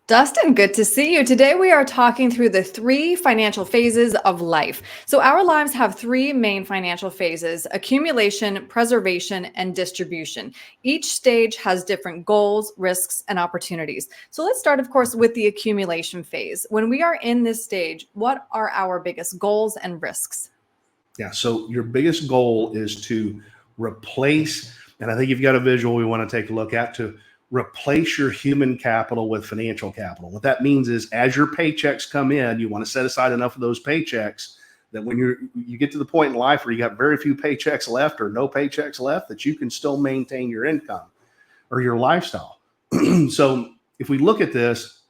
Dustin, good to see you. Today we are talking through the three financial phases of life. So, our lives have three main financial phases: accumulation, preservation, and distribution. Each stage has different goals, risks, and opportunities. So, let's start, of course, with the accumulation phase. When we are in this stage, what are our biggest goals and risks? Yeah. So your biggest goal is to replace, and I think you've got a visual we want to take a look at to replace your human capital with financial capital. What that means is as your paychecks come in, you want to set aside enough of those paychecks that when you get to the point in life where you got very few paychecks left or no paychecks left, that you can still maintain your income or your lifestyle. So if we look at this,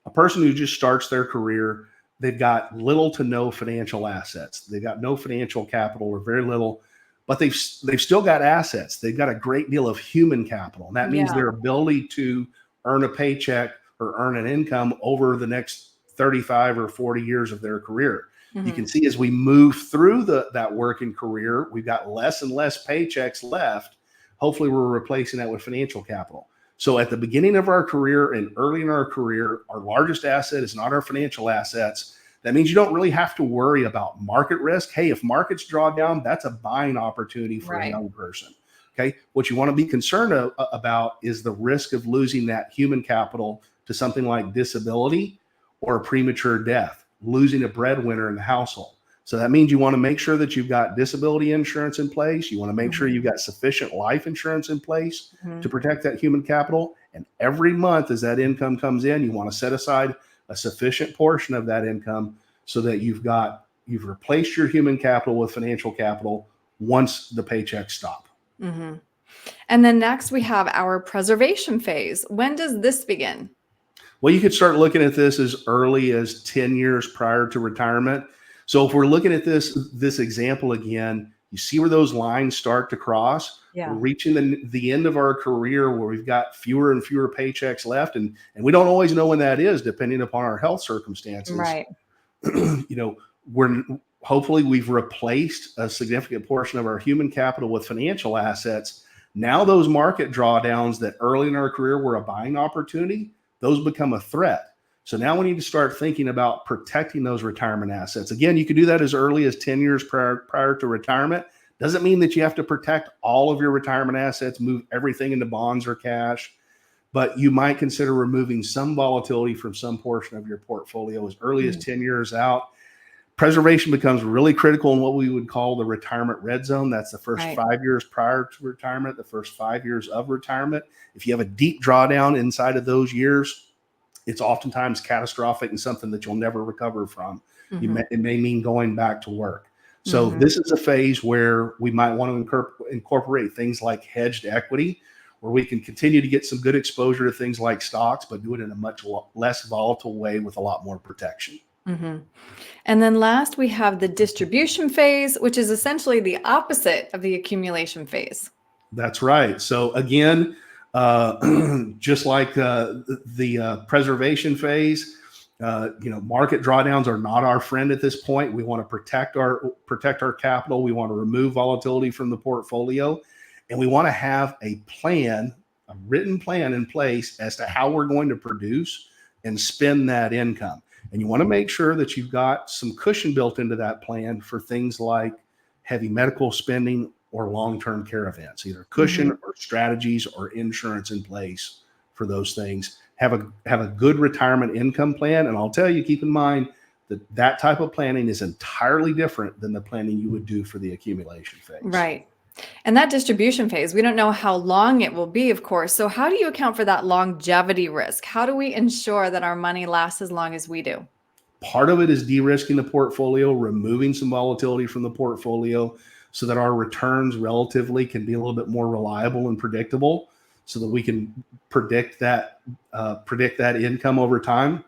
a person who just starts their career, they've got little to no financial assets. They've got no financial capital or very little, but they've still got assets. They've got a great deal of human capital. And that means Yeah. their ability to earn a paycheck or earn an income over the next 35 or 40 years of their career. You Mhm. can see as we move through that working career, we've got less and less paychecks left. Hopefully we're replacing that with financial capital. So at the beginning of our career and early in our career, our largest asset is not our financial assets. That means you don't really have to worry about market risk. Hey, if markets draw down, that's a buying opportunity for a Right. young person. Okay. What you want to be concerned about is the risk of losing that human capital to something like disability or premature death, losing a breadwinner in the household. So that means you want to make sure that you've got disability insurance in place. You want to make sure Mhm. you've got sufficient life insurance in place to Mhm. protect that human capital. And every month, as that income comes in, you want to set aside a sufficient portion of that income so that you've replaced your human capital with financial capital once the paychecks stop. Mhm. And then next we have our preservation phase. When does this begin? Well, you could start looking at this as early as 10 years prior to retirement. So if we're looking at this example again, you see where those lines start to cross. We're Yeah. reaching the end of our career where we've got fewer and fewer paychecks left. And we don't always know when that is, depending upon our health circumstances. Right. you know, we're hopefully we've replaced a significant portion of our human capital with financial assets. Now those market drawdowns that early in our career were a buying opportunity, those become a threat. So now we need to start thinking about protecting those retirement assets. Again, you can do that as early as 10 years prior to retirement. Doesn't mean that you have to protect all of your retirement assets, move everything into bonds or cash, but you might consider removing some volatility from some portion of your portfolio as early as Mm. 10 years out. Preservation becomes really critical in what we would call the retirement red zone. That's the first Right. 5 years prior to retirement, the first 5 years of retirement. If you have a deep drawdown inside of those years, it's oftentimes catastrophic and something that you'll never recover from. Mhm. It may mean going back to work. So Mhm. this is a phase where we might want to incorporate things like hedged equity, where we can continue to get some good exposure to things like stocks, but do it in a much less volatile way with a lot more protection. Mhm. And then last, we have the distribution phase, which is essentially the opposite of the accumulation phase. That's right. So again, just like the preservation phase, market drawdowns are not our friend at this point. We want to protect our capital. We want to remove volatility from the portfolio, and we want to have a plan, a written plan in place as to how we're going to produce and spend that income. And you want to make sure that you've got some cushion built into that plan for things like heavy medical spending or long-term care events, either cushion Mhm. or strategies or insurance in place for those things. Have a good retirement income plan. And I'll tell you, keep in mind that that type of planning is entirely different than the planning you would do for the accumulation phase. Right. And that distribution phase, we don't know how long it will be, of course. So, how do you account for that longevity risk? How do we ensure that our money lasts as long as we do? Part of it is de-risking the portfolio, removing some volatility from the portfolio so that our returns relatively can be a little bit more reliable and predictable so that we can predict that income over time.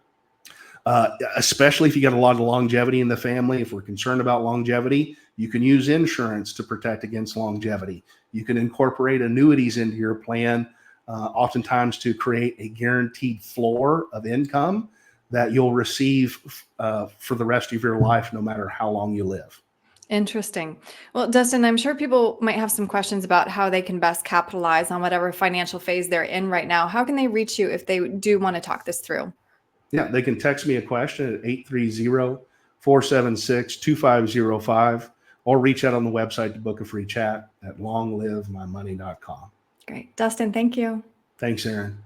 Especially if you got a lot of longevity in the family. If we're concerned about longevity, you can use insurance to protect against longevity. You can incorporate annuities into your plan, oftentimes to create a guaranteed floor of income that you'll receive for the rest of your life, no matter how long you live. Interesting. Well, Dustin, I'm sure people might have some questions about how they can best capitalize on whatever financial phase they're in right now. How can they reach you if they do want to talk this through? Yeah, they can text me a question at 830-476-2505 or reach out on the website to book a free chat at longlivemymoney.com. Great. Dustin, thank you. Thanks, Aaron.